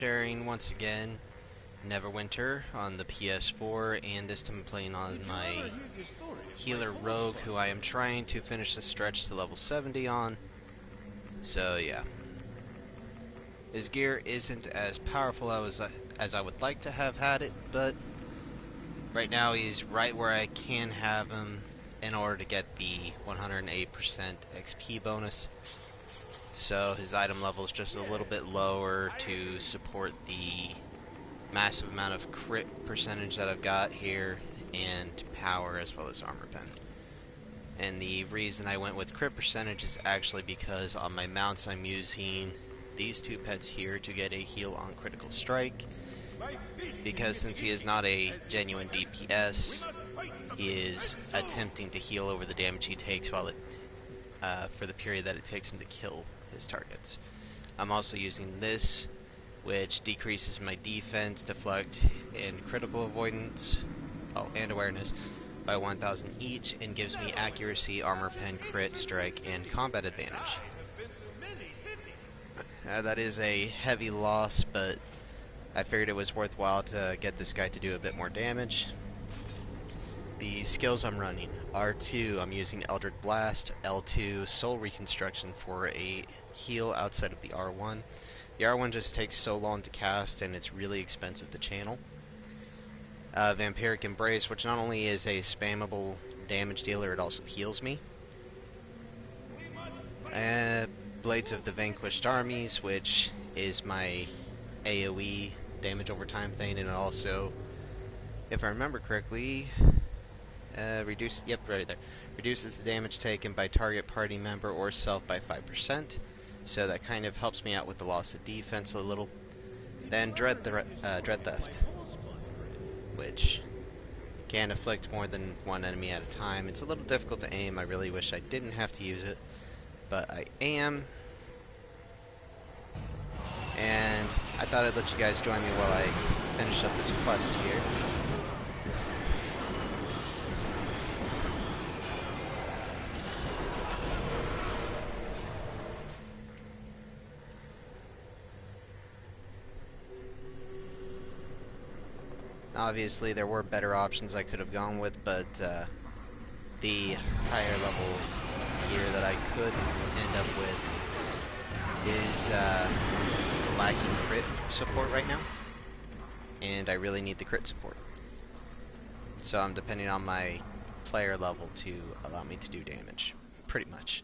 Sharing once again Neverwinter on the PS4, and this time I'm playing on my healer rogue, who I am trying to finish the stretch to level 70 on. So yeah, his gear isn't as powerful as I would like to have had it, but right now he's right where I can have him in order to get the 108% XP bonus. So his item level is just a little bit lower to support the massive amount of crit percentage that I've got here, and power as well as armor pen. And the reason I went with crit percentage is actually because on my mounts I'm using these two pets here to get a heal on critical strike, because since he is not a genuine DPS, he is attempting to heal over the damage he takes while for the period that it takes him to kill his targets. I'm also using this, which decreases my defense, deflect, and critical avoidance, and awareness by 1,000 each, and gives me accuracy, armor pen, crit, strike, and combat advantage. That is a heavy loss, but I figured it was worthwhile to get this guy to do a bit more damage. The skills I'm running: R2, I'm using Eldritch Blast, L2, Soul Reconstruction for a heal outside of the R1. The R1 just takes so long to cast, and it's really expensive to channel. Vampiric Embrace, which not only is a spammable damage dealer, it also heals me. Blades of the Vanquished Armies, which is my AoE damage over time thing, and it also, if I remember correctly, reduces the damage taken by target party member or self by 5%. So that kind of helps me out with the loss of defense a little. Then Dread Theft, which can afflict more than one enemy at a time. It's a little difficult to aim. I really wish I didn't have to use it, but I am. And I thought I'd let you guys join me while I finish up this quest here. Obviously, there were better options I could have gone with, but the higher level gear that I could end up with is lacking crit support right now, and I really need the crit support. So I'm depending on my player level to allow me to do damage, pretty much.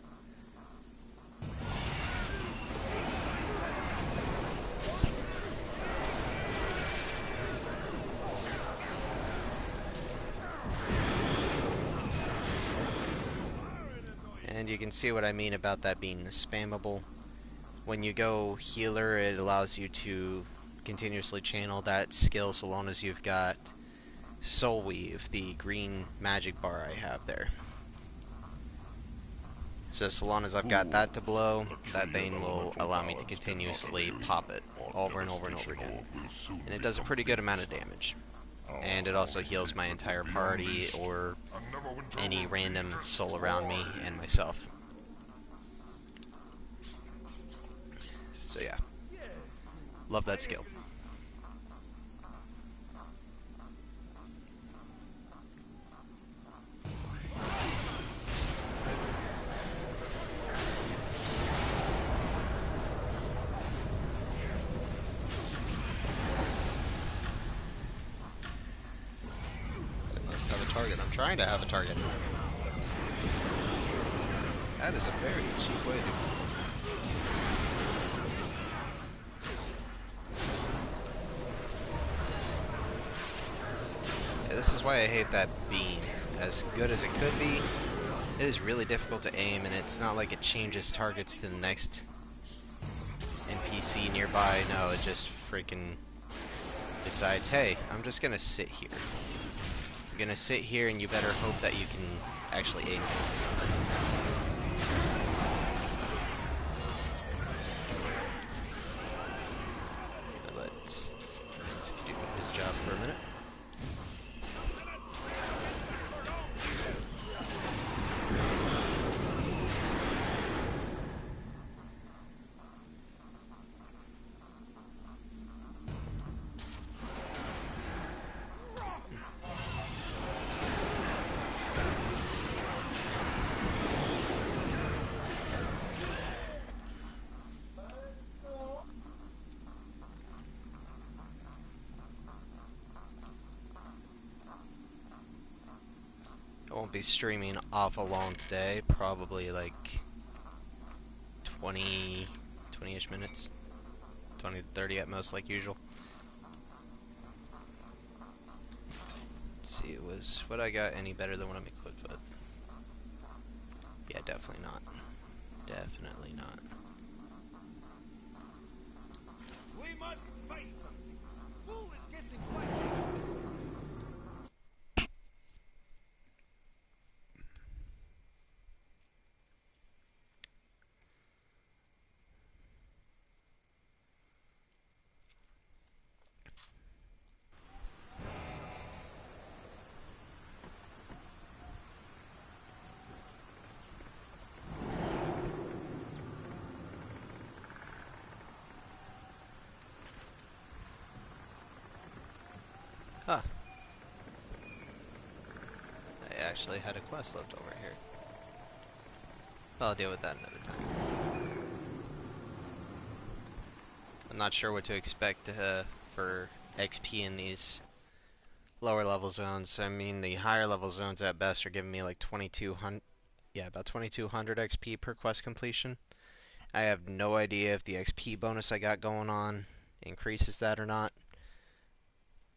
And you can see what I mean about that being spammable. When you go healer, it allows you to continuously channel that skill so long as you've got Soul Weave, the green magic bar I have there. So long as I've got that to blow, that thing will allow me to continuously pop it over and over and over again. And it does a pretty good amount of damage. And it also heals my entire party or any random soul around me and myself. So yeah, love that skill. Have a target. I'm trying to have a target. That is a very cheap way to. Yeah, this is why I hate that beam. As good as it could be, it is really difficult to aim, and it's not like it changes targets to the next NPC nearby. No, it just freaking decides, hey, I'm just gonna sit here. You're gonna sit here, and you better hope that you can actually aim for something. Let's do his job for a minute. be streaming awful long today, probably like 20-ish minutes. 20 to 30 at most, like usual. Let's see, what I got any better than what I'm equipped with? Yeah, definitely not. Definitely not. We must fight something. Who is getting fighting? Huh. I actually had a quest left over here. Well, I'll deal with that another time. I'm not sure what to expect for XP in these lower level zones. I mean, the higher level zones at best are giving me like 2200, yeah, about 2200 XP per quest completion. I have no idea if the XP bonus I got going on increases that or not.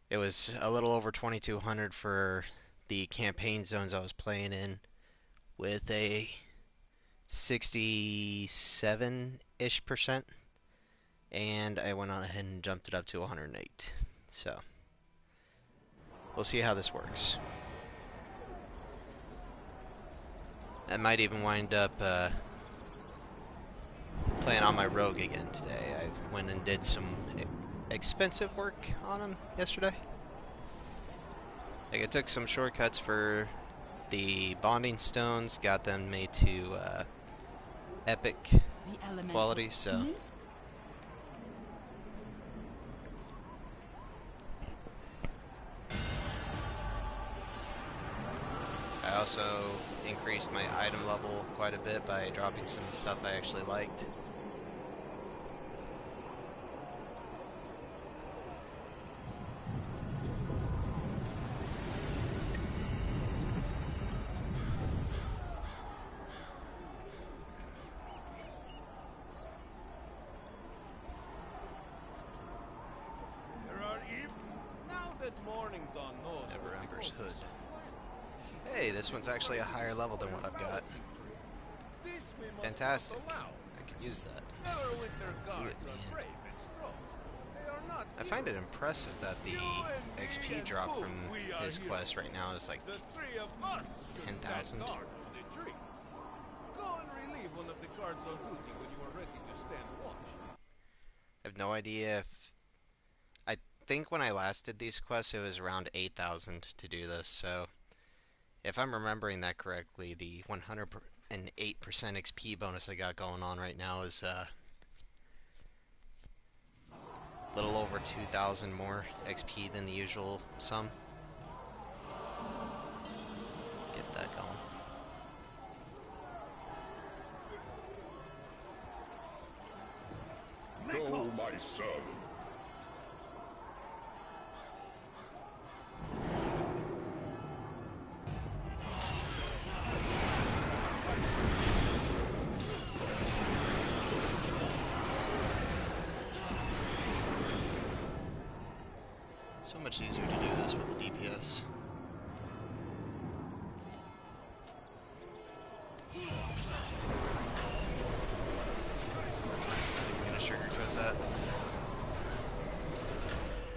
It was a little over 2200 for the campaign zones I was playing in with a 67-ish%, and I went on ahead and jumped it up to 108. So, we'll see how this works. I might even wind up playing on my rogue again today. I went and did some expensive work on him yesterday. Like, I took some shortcuts for the bonding stones, got them made to epic quality, so I also increased my item level quite a bit by dropping some of the stuff I actually liked. Neverwinter's hood. Hey, this one's actually a higher level than what I've got. Fantastic. I could use that. Let's do it, man. I find it impressive that the XP drop from this quest right now is like 10,000. Go and relieve one of the guards on duty when you are ready to stand watch. I have no idea if... I think when I last did these quests it was around 8,000 to do this, so... If I'm remembering that correctly, the 108% XP bonus I got going on right now is a little over 2,000 more XP than the usual sum. Get that going. Go, my son. So much easier to do this with the DPS. I'm gonna sugarcoat that.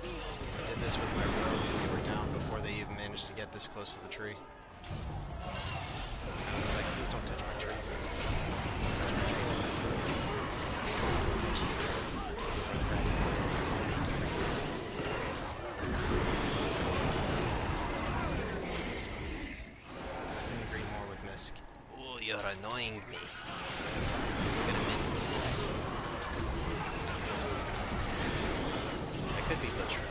I did this with my rogue and we were down before they even managed to get this close to the tree. I was like, please don't touch my tree. Oh, you're annoying me. I'm gonna make this. I could be butchered.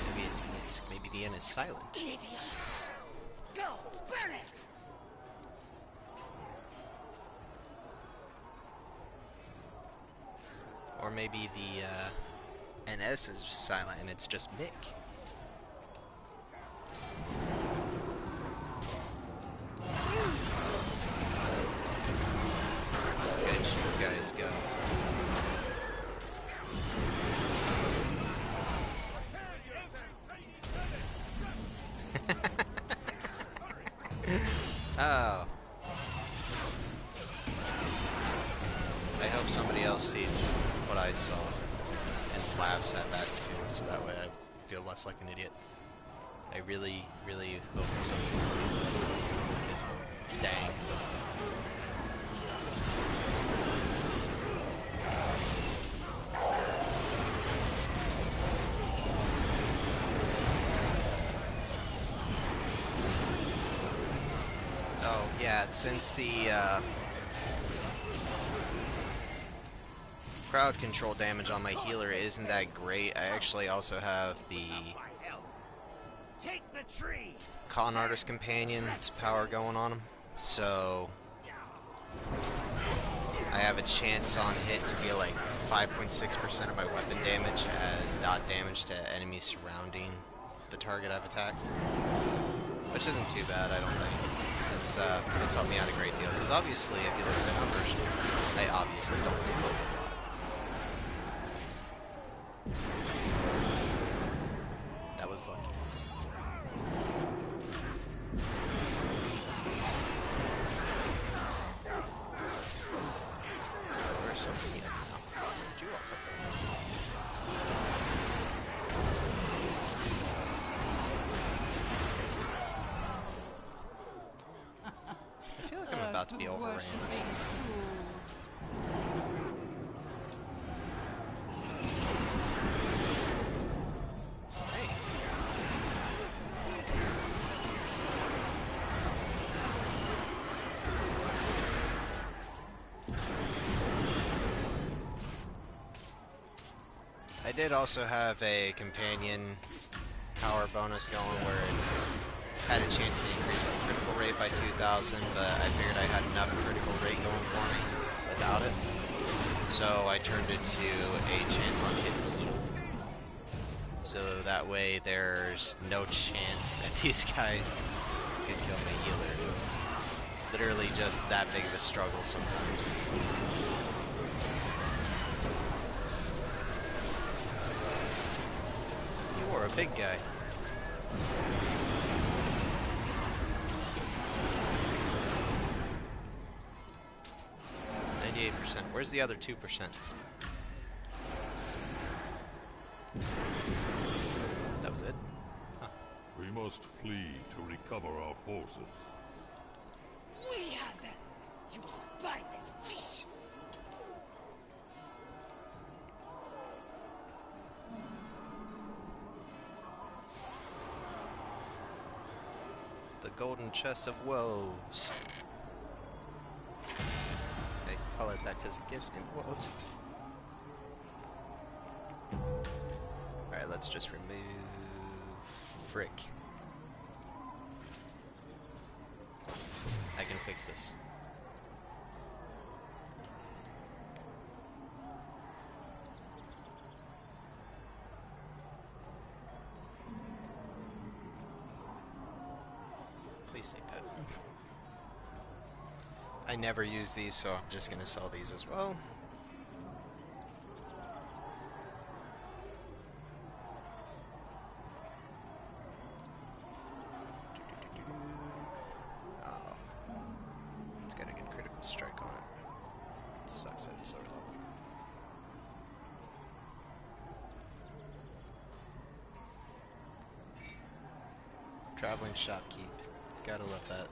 Maybe it's Misk. Maybe the N is silent. Idiots! Go! Burn it! Or maybe the NS is just silent and it's just Mick. laughs at that too, so that way I feel less like an idiot. I really, really hope someone sees that. Because, dang. Oh, yeah, since the, crowd control damage on my healer isn't that great, I actually also have the Take the tree. Con Artist Companion's power going on him, so I have a chance on hit to deal like 5.6% of my weapon damage as dot damage to enemies surrounding the target I've attacked, which isn't too bad, I don't think. It's helped me out a great deal, because obviously if you look at the numbers, I obviously don't do a lot. That was lucky. Where's somebody at now? Did you walk up there? I feel like I'm about to be overran. Hey. I did also have a companion power bonus going where it had a chance to increase my critical rate by 2,000, but I figured I had enough critical rate going for me without it. So I turned it to a chance on hit to heal. So that way there's no chance that these guys could kill my healer. It's literally just that big of a struggle sometimes. You are a big guy. 98%. Where's the other 2%? That was it? Huh. We must flee to recover our forces. We have them! You spineless fish! The golden chest of woes. I call it that because it gives me the woes. Alright, let's just remove frick. I can fix this. Please take that. I never use these, so I'm just gonna sell these as well. Oh. It's got a good critical strike on it. It sucks that it's so low. Traveling shopkeep. Gotta love that.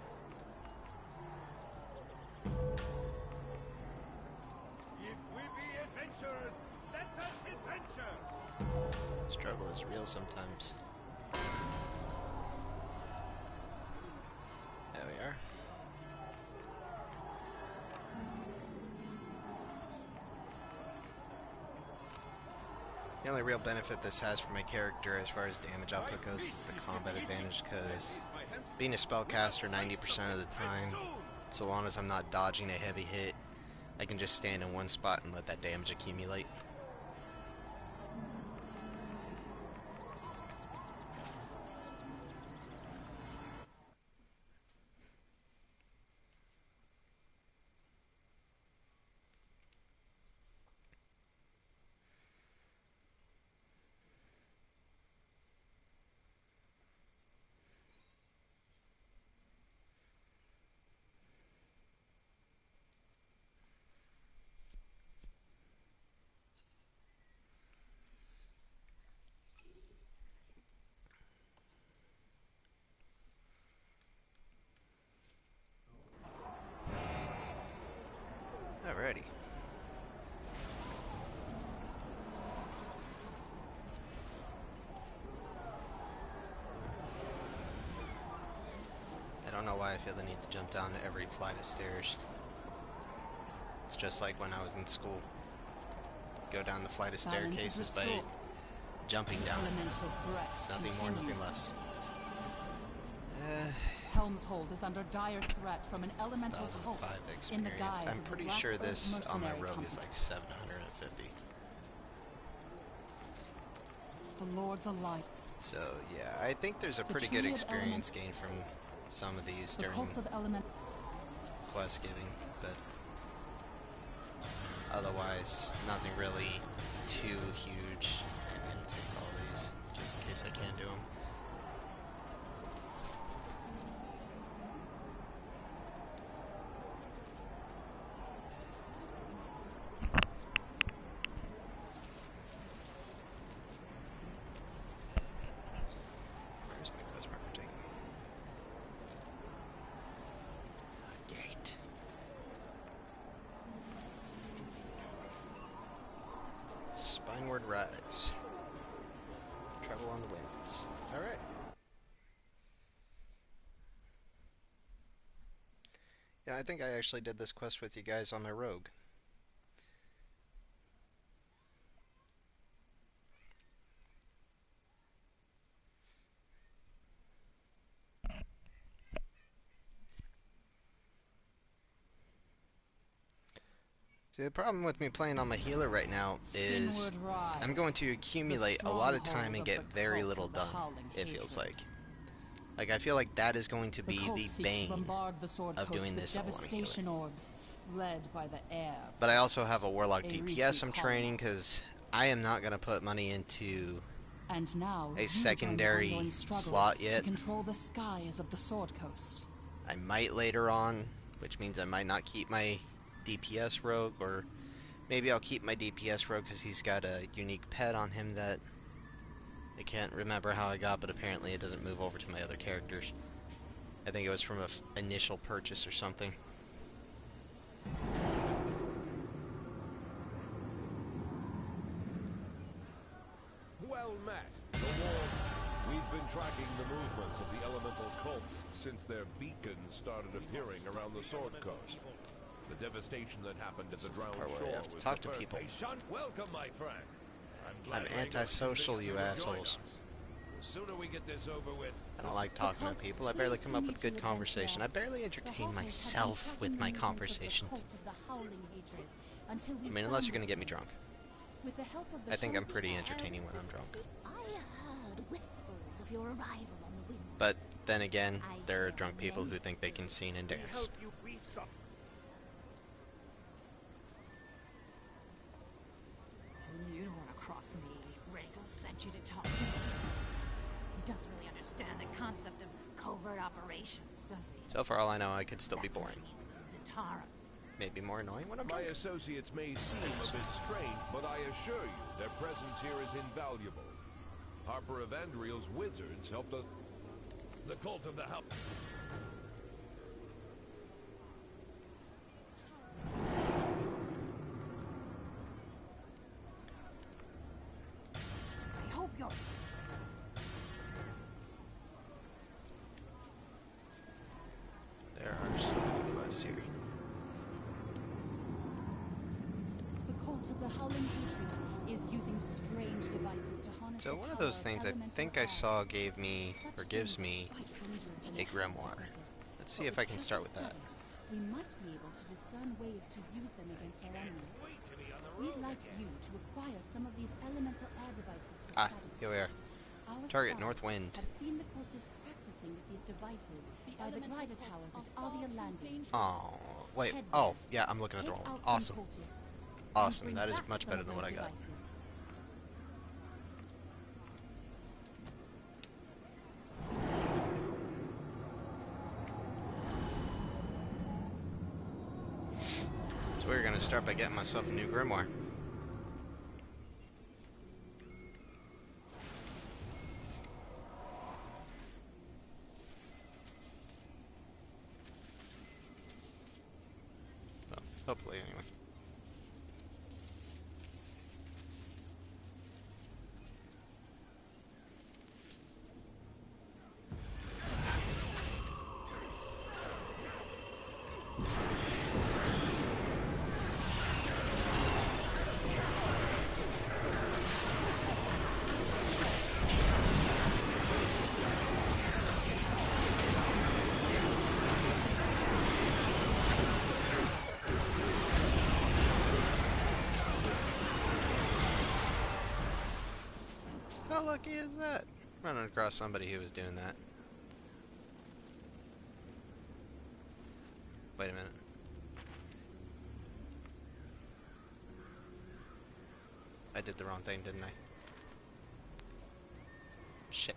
If we be adventurers, let us adventure. Struggle is real sometimes. There we are. The only real benefit this has for my character as far as damage output goes is the combat advantage, because being a spellcaster 90% of the time, so long as I'm not dodging a heavy hit, I can just stand in one spot and let that damage accumulate. know why I feel the need to jump down every flight of stairs. It's just like when I was in school. Go down the flight of staircases by jumping down. Elemental threat Nothing more, continues. nothing less. Helmshold is under dire threat from an elemental cult 1005 in the experience. guise I'm of the pretty Black sure Earth this on my Mercenary rogue is Company. like 750. The Lords alike. So yeah, I think there's a The pretty tree good of experience gained from some of these The during cults of element. quest giving, but otherwise nothing really too huge. I'm gonna take all these just in case I can't do them. Where's my quest marker taking me? Gate. Spineward Rise. Travel on the winds. Alright. Yeah, I think I actually did this quest with you guys on my rogue. See, the problem with me playing on my healer right now is Spinward Rise. I'm going to accumulate a lot of time and get stronghold of the very cult little of the done, Howling it feels Hatred. like. Like, I feel like that is going to The be cult the seeks to bane bombard the Sword of Coast doing with this all on a healer. devastation orbs, led by the air. But I also have a Warlock A DPS recent I'm training, because I am not going to put money into And now a you secondary join the ongoing struggle slot yet. to control the skies of the Sword Coast. I might later on, which means I might not keep my DPS rogue, or maybe I'll keep my DPS rogue because he's got a unique pet on him that I can't remember how I got, but apparently it doesn't move over to my other characters. I think it was from an initial purchase or something. Well met. The war. We've been tracking the movements of the elemental cults since their beacons started appearing around the Sword Coast. The devastation that happened at the This is the drowned part where shore I have to was talk the to first- people. Hey, Sean, welcome, my friend. glad I'm Regulus antisocial, convinced you to join assholes. us. The sooner we get this over with. I don't like talking to people. I barely come up with good conversation. I barely entertain myself with my conversations. I mean, unless you're gonna get me drunk. I think I'm pretty entertaining when I'm drunk. I heard whispers of your arrival on the wind. But then again, there are drunk people who think they can sing and dance. you be so. You don't want to cross me. Rhaegar sent you to talk to me. He doesn't really understand the concept of covert operations, does he? So for all I know, I could still be That's what boring. he means to Zentara. Maybe more annoying when I'm My drunk. associates may seem a bit strange, but I assure you, their presence here is invaluable. Harper Evandriel's wizards helped us. The cult of the help. I hope you're... There are so many quests here. The cult of the Howling Hatred is using strange devices to harness So the one of power those things I elemental think I air. saw gave me, or Such gives things are me, quite dangerous in a the hands of grimoire. hunters. Let's But see if with I can start with careful that. study, we might be able to discern ways to use them against our enemies. We'd like you to acquire some of these elemental air devices for Ah, study. here we are. Our Target spies North Wind. have seen the cultists practicing with these devices by the glider towers at Avia Landing. Oh, wait. Head Oh, there. yeah, I'm looking at the Take wrong one. out Awesome. some cultists and Awesome. bring That is back much some better of than what I those got. devices. So we're gonna start by getting myself a new grimoire. Well, hopefully, anyway. How lucky is that? Running across somebody who was doing that. Wait a minute. I did the wrong thing, didn't I? Shit.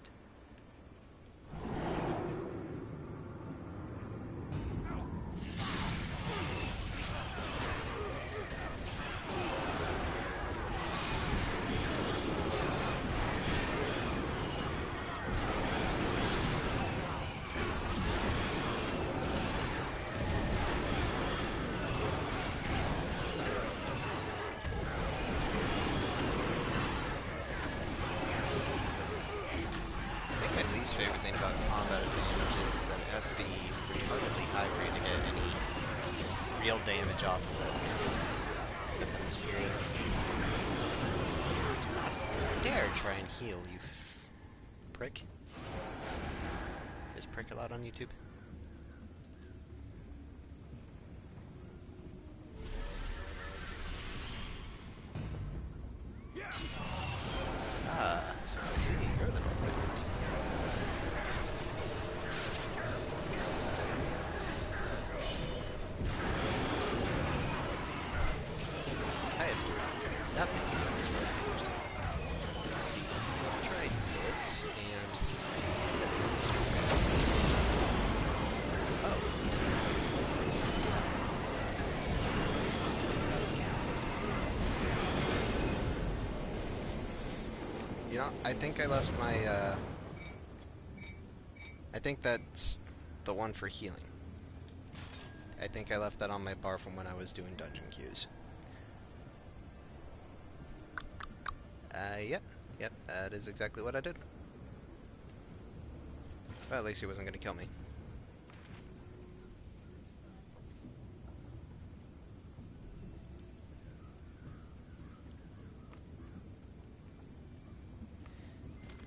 Favorite thing about combat advantage is that it has to be retardedly high for you to get any real damage off of it. In this period. Do not dare try and heal, you prick. Is prick allowed on YouTube? Ah, so I see, you're the Northwind. Nothing. Let's see. I'll try this and this one. Oh. You know, I think I left my I think that's the one for healing. I think I left that on my bar from when I was doing dungeon queues. Yep, that is exactly what I did. Well, at least he wasn't going to kill me.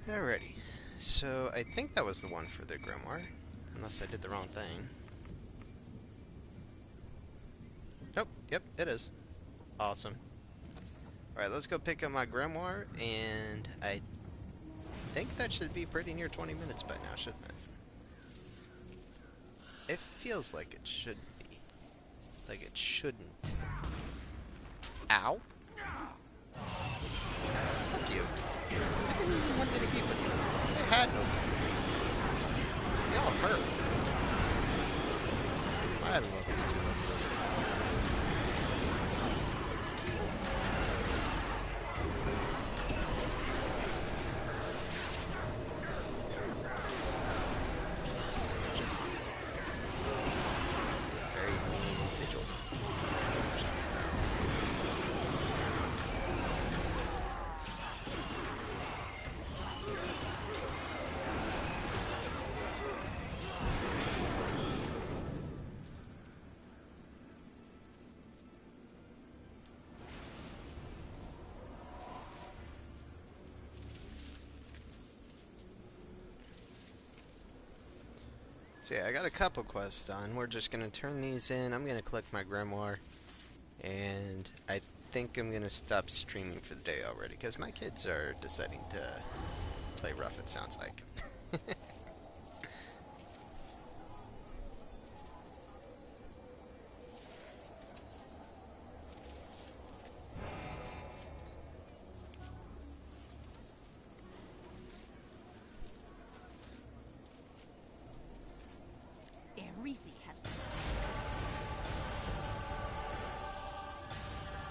Alrighty, so I think that was the one for the grimoire, unless I did the wrong thing. Nope, yep, it is. Awesome. Alright, let's go pick up my grimoire, and I think that should be pretty near 20 minutes by now, shouldn't it? It feels like it should be. Like it shouldn't. Ow! Fuck you. I didn't even want to get with you. I had no. Y'all hurt. I don't know if it's too much of this. So yeah, I got a couple quests done. We're just gonna turn these in. I'm gonna collect my grimoire, and I think I'm gonna stop streaming for the day already because my kids are deciding to play rough. It sounds like.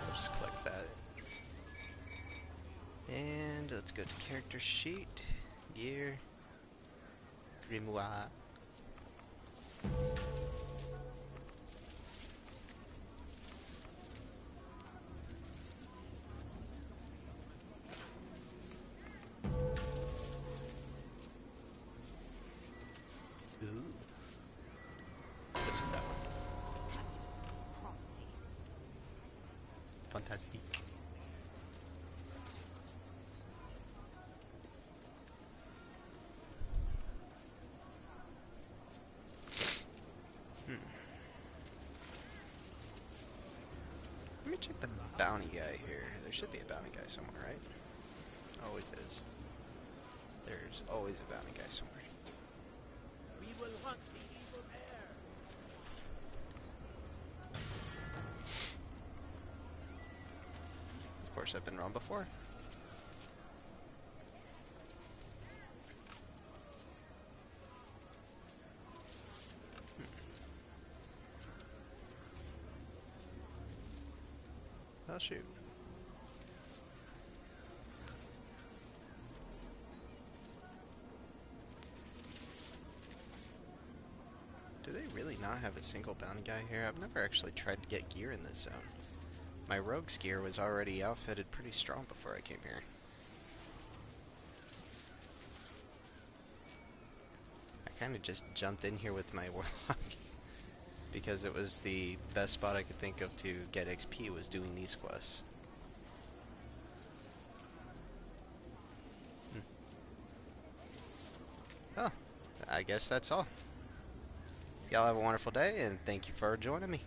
I'll just click that. And let's go to character sheet, gear, grimoire. Fantastique. Let me check the bounty guy here. There should be a bounty guy somewhere, right? Always is. There's always a bounty guy somewhere. We will hunt the evil heir. Of course, I've been wrong before. Oh shoot. Do they really not have a single bounty guy here? I've never actually tried to get gear in this zone. My rogue's gear was already outfitted pretty strong before I came here. I kind of just jumped in here with my warlock because it was the best spot I could think of to get XP was doing these quests. Oh, I guess that's all. Y'all have a wonderful day, and thank you for joining me.